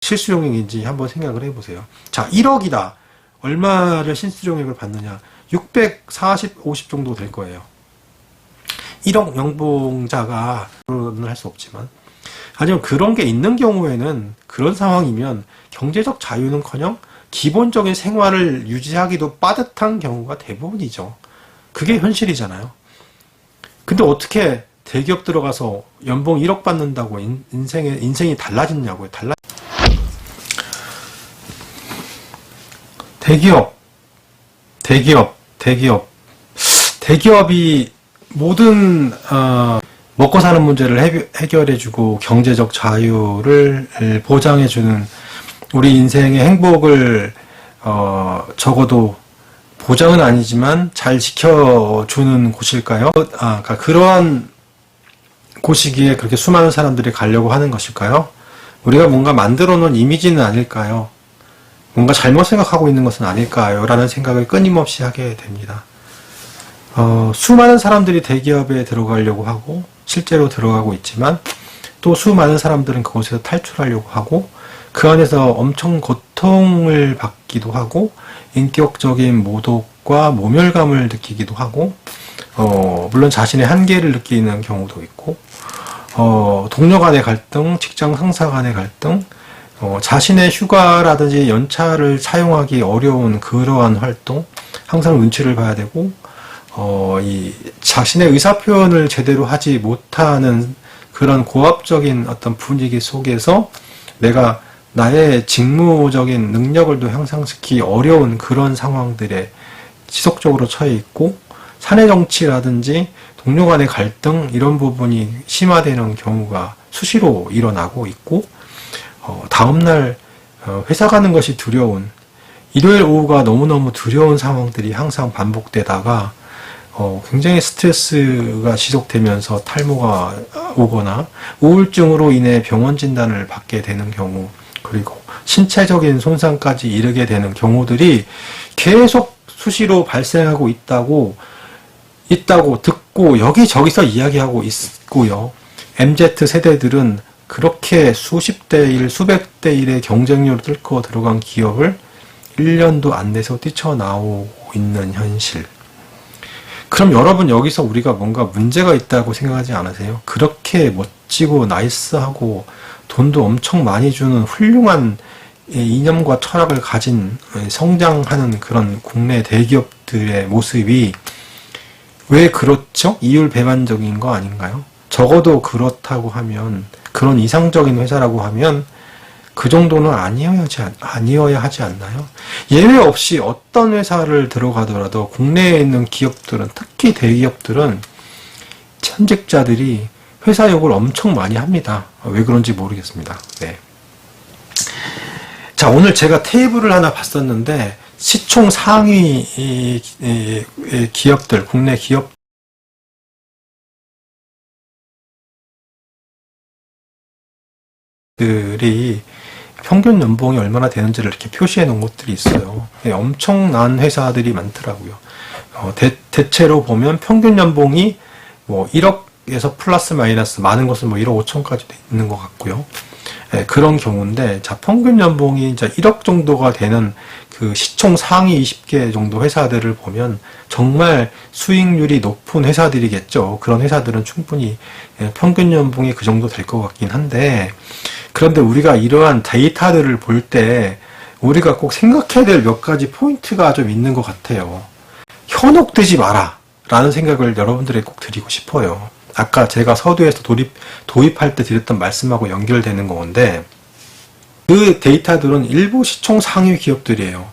실수령액인지 한번 생각을 해보세요. 자, 1억이다. 얼마를 실수령액을 받느냐? 640, 50 정도 될 거예요. 1억 연봉자가 그런 할 수 없지만, 하지만 그런 게 있는 경우에는, 그런 상황이면 경제적 자유는커녕 기본적인 생활을 유지하기도 빠듯한 경우가 대부분이죠. 그게 현실이잖아요. 근데 어떻게 대기업 들어가서 연봉 1억 받는다고 인생이 달라졌냐고요. 대기업이 모든 먹고 사는 문제를 해결해주고 경제적 자유를 보장해주는 우리 인생의 행복을 적어도 보장은 아니지만 잘 지켜주는 곳일까요? 그러니까 그러한 곳이기에 그렇게 수많은 사람들이 가려고 하는 것일까요? 우리가 뭔가 만들어 놓은 이미지는 아닐까요? 뭔가 잘못 생각하고 있는 것은 아닐까요? 라는 생각을 끊임없이 하게 됩니다. 수많은 사람들이 대기업에 들어가려고 하고 실제로 들어가고 있지만 또 수많은 사람들은 그곳에서 탈출하려고 하고 그 안에서 엄청 고통을 받기도 하고 인격적인 모독과 모멸감을 느끼기도 하고 물론 자신의 한계를 느끼는 경우도 있고 동료 간의 갈등, 직장 상사 간의 갈등, 자신의 휴가라든지 연차를 사용하기 어려운 그러한 활동, 항상 눈치를 봐야 되고 이 자신의 의사표현을 제대로 하지 못하는 그런 고압적인 어떤 분위기 속에서 내가 나의 직무적인 능력을 또 향상시키기 어려운 그런 상황들에 지속적으로 처해 있고 사내 정치라든지 동료 간의 갈등 이런 부분이 심화되는 경우가 수시로 일어나고 있고 다음날 회사 가는 것이 두려운 일요일 오후가 너무너무 두려운 상황들이 항상 반복되다가 굉장히 스트레스가 지속되면서 탈모가 오거나 우울증으로 인해 병원 진단을 받게 되는 경우 그리고 신체적인 손상까지 이르게 되는 경우들이 계속 수시로 발생하고 있다고 듣고 여기저기서 이야기하고 있고요. MZ 세대들은 그렇게 수십 대 1, 수백 대 1의 경쟁률을 뚫고 들어간 기업을 1년도 안 돼서 뛰쳐나오고 있는 현실. 그럼 여러분 여기서 우리가 뭔가 문제가 있다고 생각하지 않으세요? 그렇게 멋지고 나이스하고 돈도 엄청 많이 주는 훌륭한 이념과 철학을 가진 성장하는 그런 국내 대기업들의 모습이 왜 그렇죠? 이율배반적인 거 아닌가요? 적어도 그렇다고 하면 그런 이상적인 회사라고 하면 그 정도는 아니어야 하지 않나요? 예외 없이 어떤 회사를 들어가더라도 국내에 있는 기업들은 특히 대기업들은 현직자들이 회사 욕을 엄청 많이 합니다. 왜 그런지 모르겠습니다. 네. 자, 오늘 제가 테이블을 하나 봤었는데 시총 상위 기업들, 국내 기업들이 평균 연봉이 얼마나 되는지를 이렇게 표시해 놓은 것들이 있어요. 네, 엄청난 회사들이 많더라고요. 대체로 보면 평균 연봉이 뭐 1억에서 플러스 마이너스 많은 것은 뭐 1억 5천까지도 있는 것 같고요. 네, 그런 경우인데, 자, 평균 연봉이 이제 1억 정도가 되는 그 시총 상위 20개 정도 회사들을 보면 정말 수익률이 높은 회사들이겠죠. 그런 회사들은 충분히 평균 연봉이 그 정도 될 것 같긴 한데, 그런데 우리가 이러한 데이터들을 볼 때 우리가 꼭 생각해야 될 몇 가지 포인트가 좀 있는 것 같아요. 현혹되지 마라 라는 생각을 여러분들에게 꼭 드리고 싶어요. 아까 제가 서두에서 도입할 때 드렸던 말씀하고 연결되는 건데 그 데이터들은 일부 시총 상위 기업들이에요.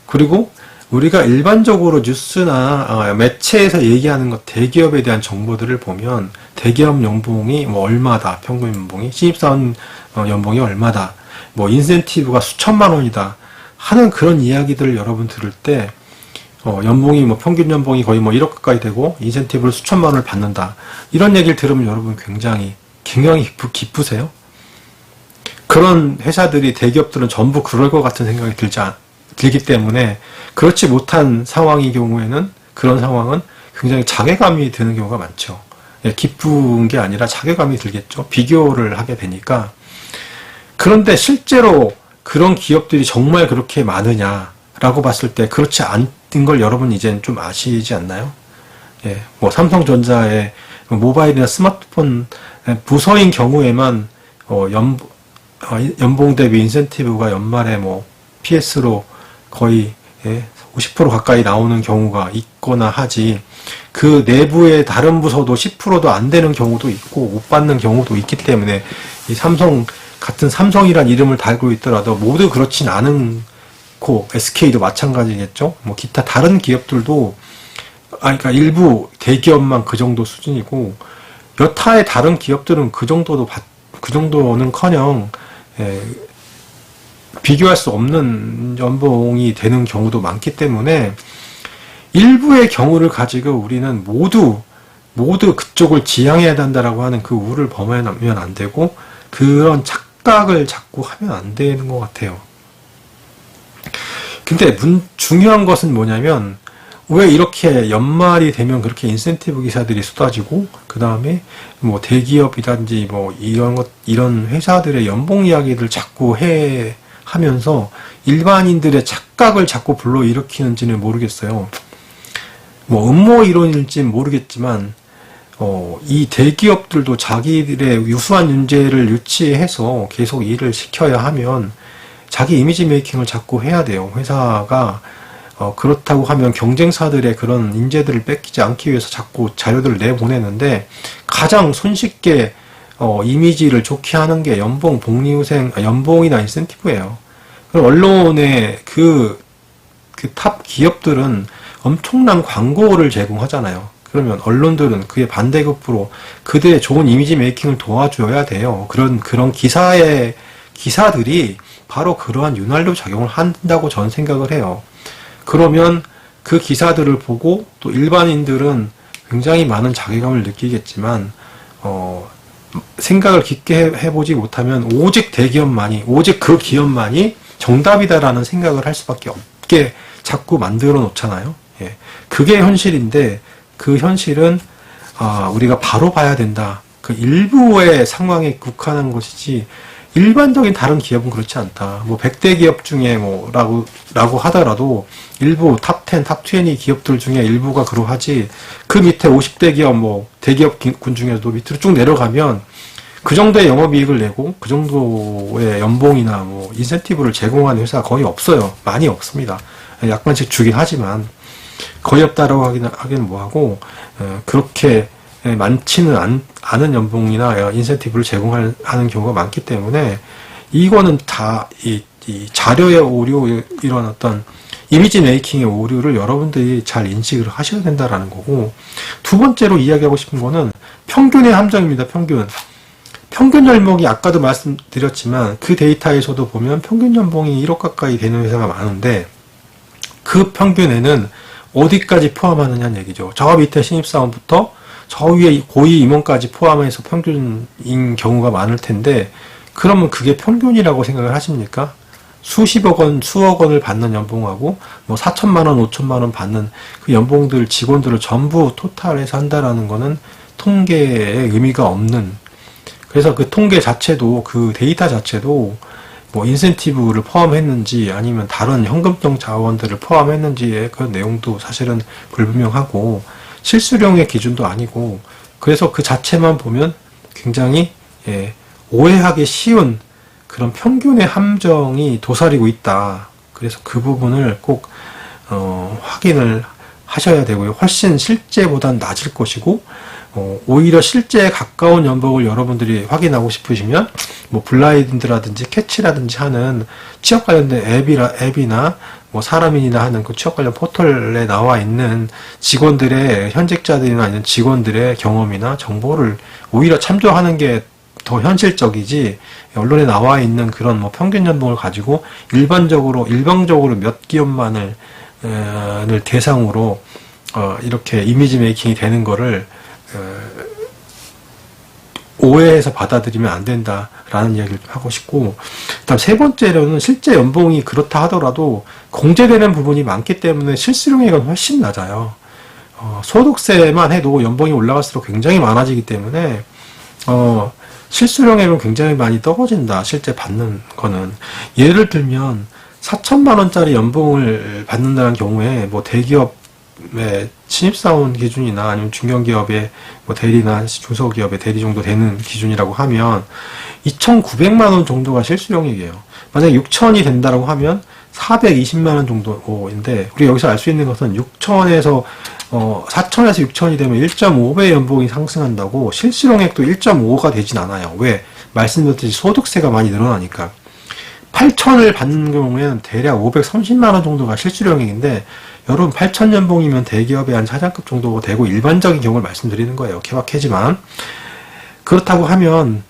그리고 우리가 일반적으로 뉴스나 매체에서 얘기하는 것 대기업에 대한 정보들을 보면 대기업 연봉이 뭐 얼마다, 평균 연봉이 신입사원 연봉이 얼마다, 뭐 인센티브가 수천만 원이다 하는 그런 이야기들을 여러분 들을 때 연봉이 뭐 평균 연봉이 거의 뭐 1억 가까이 되고 인센티브를 수천만 원을 받는다 이런 얘기를 들으면 여러분 굉장히 기쁘세요? 그런 회사들이 대기업들은 전부 그럴 것 같은 생각이 들기 때문에 그렇지 못한 상황의 경우에는 그런 상황은 굉장히 자괴감이 드는 경우가 많죠. 기쁜 게 아니라 자괴감이 들겠죠. 비교를 하게 되니까. 그런데 실제로 그런 기업들이 정말 그렇게 많으냐라고 봤을 때 그렇지 않은 걸 여러분 이제는 좀 아시지 않나요? 예, 뭐 삼성전자의 모바일이나 스마트폰 부서인 경우에만 연봉 대비 인센티브가 연말에 뭐 PS로 거의 50% 가까이 나오는 경우가 있거나 하지, 그 내부의 다른 부서도 10%도 안 되는 경우도 있고 못 받는 경우도 있기 때문에 이 삼성 같은 삼성이란 이름을 달고 있더라도 모두 그렇진 않고, SK도 마찬가지겠죠. 뭐 기타 다른 기업들도 그러니까 일부 대기업만 그 정도 수준이고 여타의 다른 기업들은 그 정도는커녕 비교할 수 없는 연봉이 되는 경우도 많기 때문에 일부의 경우를 가지고 우리는 모두 그쪽을 지향해야 된다라고 하는 그 우를 범하면 안 되고 그런 착각을 자꾸 하면 안 되는 것 같아요. 근데 중요한 것은 뭐냐면 왜 이렇게 연말이 되면 그렇게 인센티브 기사들이 쏟아지고 그 다음에 뭐 대기업이든지 뭐 이런 회사들의 연봉 이야기를 자꾸 하면서 일반인들의 착각을 자꾸 불러일으키는지는 모르겠어요. 뭐 음모 이론일지는 모르겠지만 이 대기업들도 자기들의 유수한 인재를 유치해서 계속 일을 시켜야 하면 자기 이미지 메이킹을 자꾸 해야 돼요. 회사가 그렇다고 하면 경쟁사들의 그런 인재들을 뺏기지 않기 위해서 자꾸 자료들을 내보내는데 가장 손쉽게 이미지를 좋게 하는 게 연봉이나 인센티브예요. 언론의 그 탑 기업들은 엄청난 광고를 제공하잖아요. 그러면 언론들은 그에 반대급부로 그들의 좋은 이미지 메이킹을 도와줘야 돼요. 그런 기사들이 바로 그러한 윤활유 작용을 한다고 저는 생각을 해요. 그러면 그 기사들을 보고 또 일반인들은 굉장히 많은 자괴감을 느끼겠지만 생각을 깊게 해보지 못하면 오직 그 기업만이 정답이다라는 생각을 할 수밖에 없게 자꾸 만들어 놓잖아요. 예. 그게 현실인데 그 현실은 우리가 바로 봐야 된다. 그 일부의 상황에 국한한 것이지 일반적인 다른 기업은 그렇지 않다. 뭐 100대 기업 중에 라고 하더라도 일부 탑10, 탑20 기업들 중에 일부가 그러하지 그 밑에 50대 기업 대기업군 중에도 밑으로 쭉 내려가면 그 정도의 영업이익을 내고 그 정도의 연봉이나 뭐 인센티브를 제공하는 회사가 거의 없어요. 많이 없습니다. 약간씩 주긴 하지만 거의 없다라고 하기는 뭐하고 그렇게 많지는 않은 연봉이나 인센티브를 제공하는 경우가 많기 때문에 이거는 다 이 자료의 오류, 이런 어떤 이미지 메이킹의 오류를 여러분들이 잘 인식을 하셔야 된다라는 거고, 두 번째로 이야기하고 싶은 거는 평균의 함정입니다. 평균 연봉이 아까도 말씀드렸지만 그 데이터에서도 보면 평균 연봉이 1억 가까이 되는 회사가 많은데 그 평균에는 어디까지 포함하느냐는 얘기죠. 저 밑에 신입사원부터 저 위에 고위 임원까지 포함해서 평균인 경우가 많을 텐데 그러면 그게 평균이라고 생각을 하십니까? 수십억 원, 수억 원을 받는 연봉하고 뭐 4천만 원, 5천만 원 받는 그 직원들을 전부 토탈해서 한다라는 거는 통계의 의미가 없는, 그래서 그 통계 자체도, 그 데이터 자체도 뭐 인센티브를 포함했는지 아니면 다른 현금성 자원들을 포함했는지의 그 내용도 사실은 불분명하고 실수령의 기준도 아니고, 그래서 그 자체만 보면 굉장히 오해하기 쉬운 그런 평균의 함정이 도사리고 있다. 그래서 그 부분을 꼭 확인을 하셔야 되고요. 훨씬 실제보단 낮을 것이고 오히려 실제에 가까운 연봉을 여러분들이 확인하고 싶으시면 뭐 블라인드라든지 캐치라든지 하는 취업 관련된 앱이나 뭐 사람인이나 하는 그 취업 관련 포털에 나와 있는 직원들의 현직자들이나 아니면 직원들의 경험이나 정보를 오히려 참조하는 게 더 현실적이지, 언론에 나와 있는 그런 뭐 평균 연봉을 가지고 일방적으로 몇 기업만을 대상으로 이렇게 이미지 메이킹이 되는 거를 오해해서 받아들이면 안 된다라는 이야기를 좀 하고 싶고, 그다음 세 번째로는 실제 연봉이 그렇다 하더라도 공제되는 부분이 많기 때문에 실수령액은 훨씬 낮아요. 소득세만 해도 연봉이 올라갈수록 굉장히 많아지기 때문에 실수령액은 굉장히 많이 떨어진다. 실제 받는 거는. 예를 들면 4천만 원짜리 연봉을 받는다는 경우에 뭐 대기업의 신입사원 기준이나 아니면 중견기업의 뭐 대리나 중소기업의 대리 정도 되는 기준이라고 하면 2,900만 원 정도가 실수령액이에요. 만약에 6천이 된다고 하면 420만 원 정도인데, 우리 여기서 알 수 있는 것은 4천에서 6천이 되면 1.5배 연봉이 상승한다고 실수령액도 1.5가 되진 않아요. 왜? 말씀드렸듯이 소득세가 많이 늘어나니까. 8천을 받는 경우에는 대략 530만 원 정도가 실수령액인데, 여러분 8천 연봉이면 대기업의 한 사장급 정도 되고, 일반적인 경우를 말씀드리는 거예요. 케바케지만. 그렇다고 하면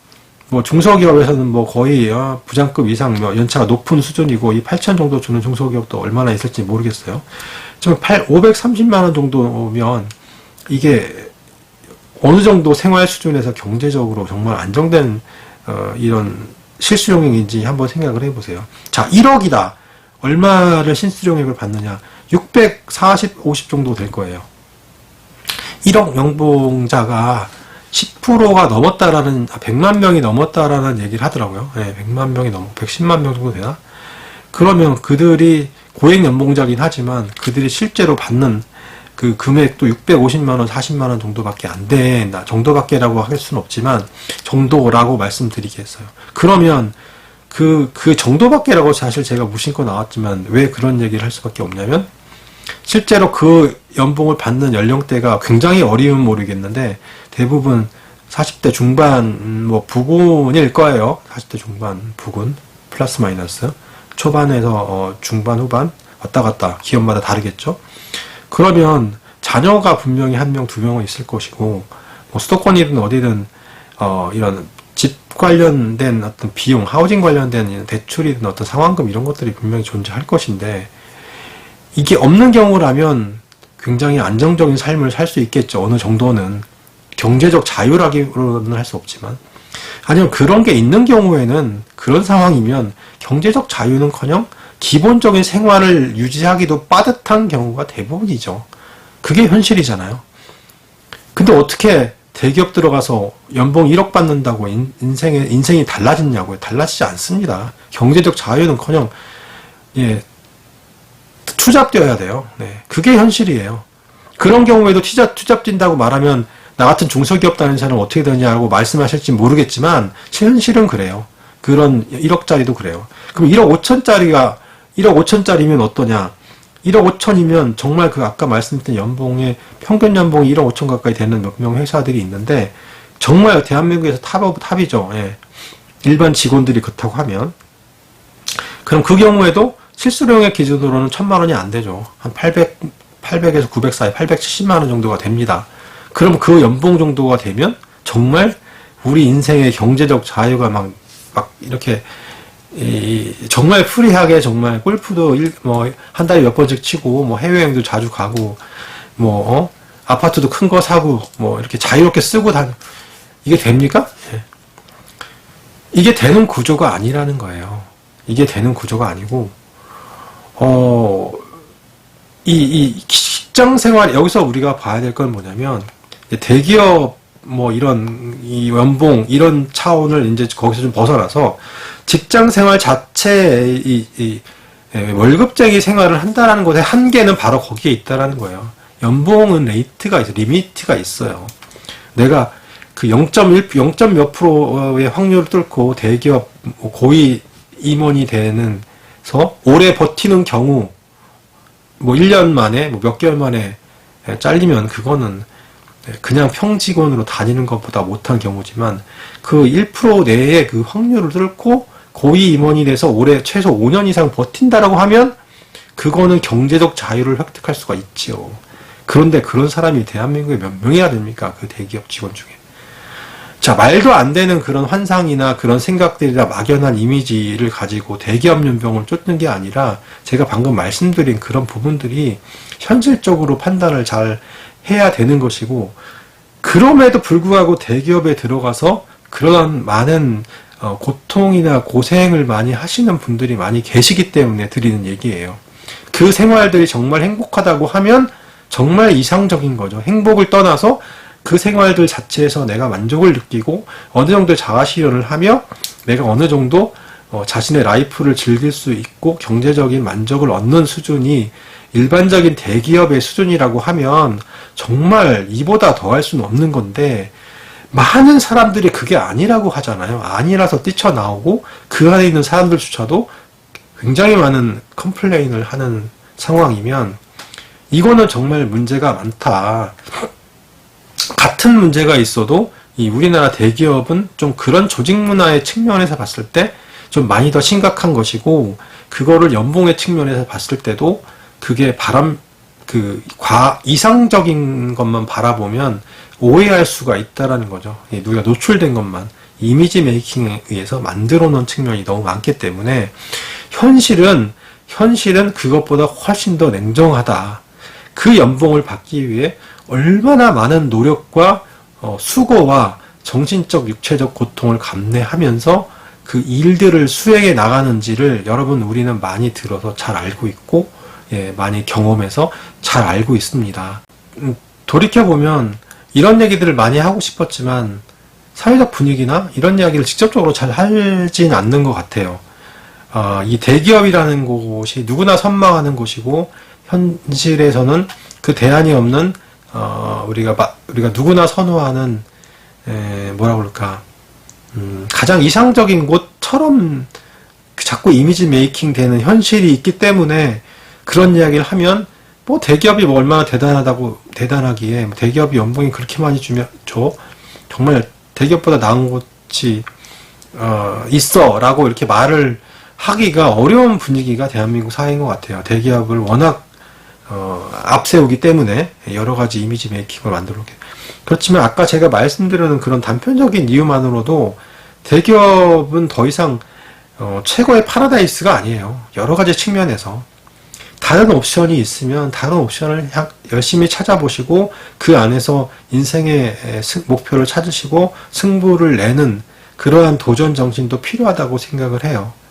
뭐 중소기업에서는 뭐 거의 부장급 이상 연차가 높은 수준이고, 이 8천 정도 주는 중소기업도 얼마나 있을지 모르겠어요. 지금 530만 원 정도면 이게 어느 정도 생활 수준에서 경제적으로 정말 안정된 이런 실수령액인지 한번 생각을 해보세요. 자, 1억이다. 얼마를 실수령액을 받느냐? 640, 50 정도 될 거예요. 1억 연봉자가 10%가 넘었다라는, 100만 명이 넘었다라는 얘기를 하더라고요. 네, 100만 명이 넘어, 110만 명 정도 되나? 그러면 그들이 고액 연봉자긴 하지만 그들이 실제로 받는 그 금액도 650만 원, 40만 원 정도밖에 안 된다. 정도밖에라고 할 수는 없지만 정도라고 말씀드리겠어요. 그러면 그 정도밖에라고 사실 제가 무심코 나왔지만 왜 그런 얘기를 할 수밖에 없냐면, 실제로 그 연봉을 받는 연령대가 굉장히 어리면 모르겠는데 대부분 40대 중반 뭐 부군일 거예요. 40대 중반 부군 플러스 마이너스, 초반에서 중반 후반 왔다 갔다 기업마다 다르겠죠. 그러면 자녀가 분명히 한 명, 두 명은 있을 것이고, 뭐 수도권이든 어디든 이런 집 관련된 어떤 비용, 하우징 관련된 대출이든 어떤 상환금 이런 것들이 분명히 존재할 것인데, 이게 없는 경우라면 굉장히 안정적인 삶을 살 수 있겠죠. 어느 정도는. 경제적 자유라기로는 할 수 없지만. 아니면 그런 게 있는 경우에는, 그런 상황이면 경제적 자유는커녕 기본적인 생활을 유지하기도 빠듯한 경우가 대부분이죠. 그게 현실이잖아요. 근데 어떻게 대기업 들어가서 연봉 1억 받는다고 인생이 달라지냐고요? 달라지지 않습니다. 경제적 자유는커녕 투잡되어야 돼요. 네, 그게 현실이에요. 그런 경우에도 투잡된다고 말하면 나 같은 중소기업 다니는 사람은 어떻게 되냐고 말씀하실지 모르겠지만 현실은 그래요. 그런 1억짜리도 그래요. 그럼 1억 5천짜리면 어떠냐? 1억 5천이면 정말 그 아까 말씀드린 연봉의 평균 연봉이 1억 5천 가까이 되는 몇 명 회사들이 있는데, 정말 대한민국에서 탑이죠. 예. 일반 직원들이 그렇다고 하면. 그럼 그 경우에도 실수령액 기준으로는 1,000만 원이 안 되죠. 한 800에서 900 사이, 870만 원 정도가 됩니다. 그럼 그 연봉 정도가 되면 정말 우리 인생의 경제적 자유가 막 이렇게 정말 프리하게, 정말 골프도 한 달에 몇 번씩 치고, 뭐 해외여행도 자주 가고, 아파트도 큰 거 사고, 이렇게 자유롭게 쓰고 이게 됩니까? 예. 이게 되는 구조가 아니라는 거예요. 이게 되는 구조가 아니고, 이 직장 생활, 여기서 우리가 봐야 될 건 뭐냐면, 대기업, 이 연봉, 이런 차원을 이제 거기서 좀 벗어나서 직장 생활 자체의 월급쟁이 생활을 한다라는 것의 한계는 바로 거기에 있다라는 거예요. 연봉은 리미트가 있어요. 내가 그 0.1, 몇 프로의 확률을 뚫고 대기업 고위 임원이 되는서 오래 버티는 경우, 1년 만에, 몇 개월 만에 잘리면 그거는 그냥 평직원으로 다니는 것보다 못한 경우지만, 그 1% 내의 그 확률을 뚫고 고위 임원이 돼서 올해 최소 5년 이상 버틴다라고 하면 그거는 경제적 자유를 획득할 수가 있지요. 그런데 그런 사람이 대한민국에 몇 명이나 됩니까? 그 대기업 직원 중에. 자, 말도 안 되는 그런 환상이나 그런 생각들이나 막연한 이미지를 가지고 대기업 연봉을 쫓는 게 아니라, 제가 방금 말씀드린 그런 부분들이 현실적으로 판단을 잘 해야 되는 것이고, 그럼에도 불구하고 대기업에 들어가서 그런 많은 고통이나 고생을 많이 하시는 분들이 많이 계시기 때문에 드리는 얘기예요. 그 생활들이 정말 행복하다고 하면 정말 이상적인 거죠. 행복을 떠나서 그 생활들 자체에서 내가 만족을 느끼고 어느 정도의 자아 실현을 하며 내가 어느 정도 자신의 라이프를 즐길 수 있고 경제적인 만족을 얻는 수준이 일반적인 대기업의 수준이라고 하면 정말 이보다 더 할 수는 없는 건데, 많은 사람들이 그게 아니라고 하잖아요. 아니라서 뛰쳐나오고 그 안에 있는 사람들조차도 굉장히 많은 컴플레인을 하는 상황이면 이거는 정말 문제가 많다. 같은 문제가 있어도 이 우리나라 대기업은 좀 그런 조직 문화의 측면에서 봤을 때 좀 많이 더 심각한 것이고, 그거를 연봉의 측면에서 봤을 때도 그게 이상적인 것만 바라보면 오해할 수가 있다라는 거죠. 누가 노출된 것만 이미지 메이킹에 의해서 만들어 놓은 측면이 너무 많기 때문에 현실은 그것보다 훨씬 더 냉정하다. 그 연봉을 받기 위해 얼마나 많은 노력과 수고와 정신적, 육체적 고통을 감내하면서 그 일들을 수행해 나가는지를 여러분 우리는 많이 들어서 잘 알고 있고, 많이 경험해서 잘 알고 있습니다. 돌이켜보면 이런 얘기들을 많이 하고 싶었지만 사회적 분위기나 이런 이야기를 직접적으로 잘 하진 않는 것 같아요. 이 대기업이라는 곳이 누구나 선망하는 곳이고, 현실에서는 그 대안이 없는 우리가 누구나 선호하는 뭐라 그럴까, 가장 이상적인 곳처럼 자꾸 이미지 메이킹 되는 현실이 있기 때문에 그런 이야기를 하면 뭐 대기업이 뭐 얼마나 대단하기에 대기업이 연봉이 그렇게 많이 줘 정말 대기업보다 나은 곳이 있어 라고 이렇게 말을 하기가 어려운 분위기가 대한민국 사회인 것 같아요. 대기업을 워낙 앞세우기 때문에 여러 가지 이미지 메이킹을 만들게. 그렇지만 아까 제가 말씀드리는 그런 단편적인 이유만으로도 대기업은 더 이상 최고의 파라다이스가 아니에요. 여러 가지 측면에서 다른 옵션이 있으면 다른 옵션을 열심히 찾아보시고 그 안에서 인생의 목표를 찾으시고 승부를 내는 그러한 도전 정신도 필요하다고 생각을 해요.